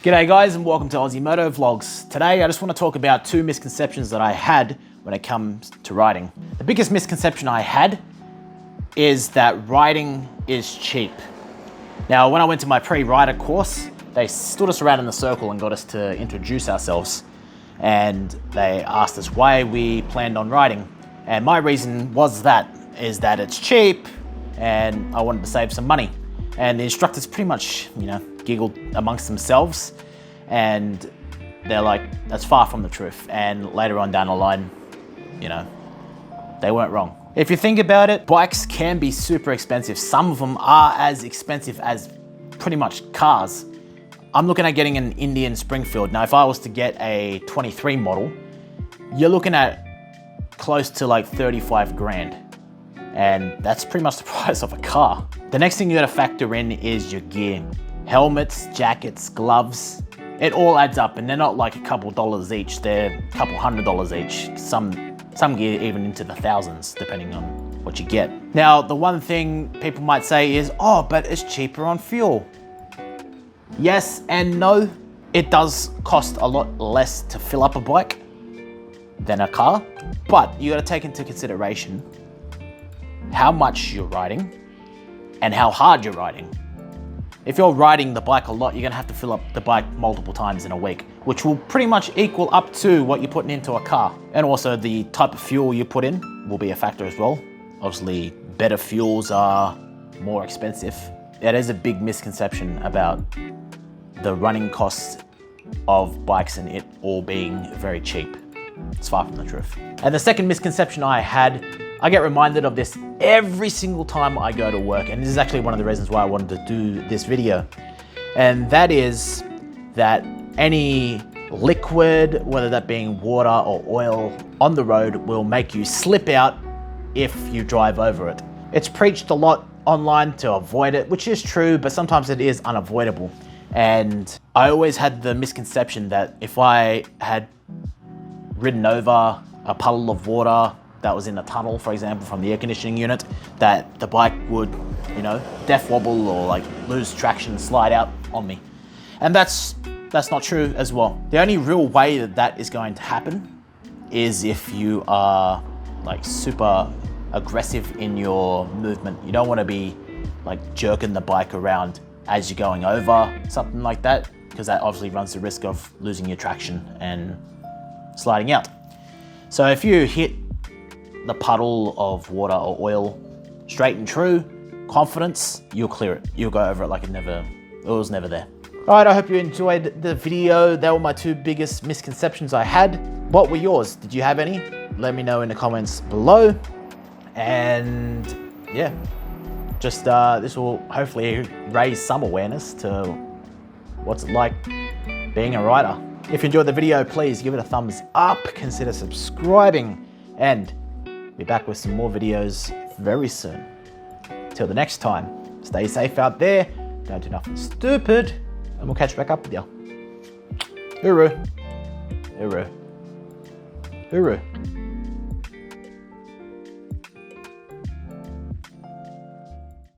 G'day guys and welcome to AussieMotoVlogs. Today I just want to talk about two misconceptions that I had when it comes to riding. The biggest misconception I had is that riding is cheap. Now when I went to my pre-rider course, they stood us around in the circle and got us to introduce ourselves. And they asked us why we planned on riding. And my reason was that it's cheap and I wanted to save some money. And the instructors pretty much, giggled amongst themselves and they're like, that's far from the truth. And later on down the line, they weren't wrong. If you think about it, bikes can be super expensive. Some of them are as expensive as pretty much cars. I'm looking at getting an Indian Springfield. Now, if I was to get a 23 model, you're looking at close to like 35 grand. And that's pretty much the price of a car. The next thing you gotta factor in is your gear. Helmets, jackets, gloves, it all adds up, and they're not like a couple dollars each, they're a couple $100 each. Some gear even into the thousands, depending on what you get. Now, the one thing people might say is, oh, but it's cheaper on fuel. Yes and no. It does cost a lot less to fill up a bike than a car, but you gotta take into consideration how much you're riding and how hard you're riding. If you're riding the bike a lot, you're gonna have to fill up the bike multiple times in a week, which will pretty much equal up to what you're putting into a car. And also the type of fuel you put in will be a factor as well. Obviously, better fuels are more expensive. That is a big misconception about the running costs of bikes and it all being very cheap. It's far from the truth. And the second misconception I had, I get reminded of this every single time I go to work, and this is actually one of the reasons why I wanted to do this video. And that is that any liquid, whether that being water or oil, on the road will make you slip out if you drive over it. It's preached a lot online to avoid it, which is true, but sometimes it is unavoidable. And I always had the misconception that if I had ridden over a puddle of water that was in a tunnel, for example, from the air conditioning unit, that the bike would, death wobble or like lose traction, slide out on me. And that's not true as well. The only real way that is going to happen is if you are like super aggressive in your movement. You don't want to be like jerking the bike around as you're going over, something like that, because that obviously runs the risk of losing your traction and sliding out. So if you hit the puddle of water or oil straight and true, confidence, you'll clear it. You'll go over it like it was never there. All right, I hope you enjoyed the video. That were my two biggest misconceptions I had. What were yours? Did you have any? Let me know in the comments below. And yeah, just this will hopefully raise some awareness to what's it like being a rider. If you enjoyed the video, please give it a thumbs up, consider subscribing, and be back with some more videos very soon. Till the next time, stay safe out there, don't do nothing stupid, and we'll catch back up with you. Hooroo. Hooroo. Hooroo.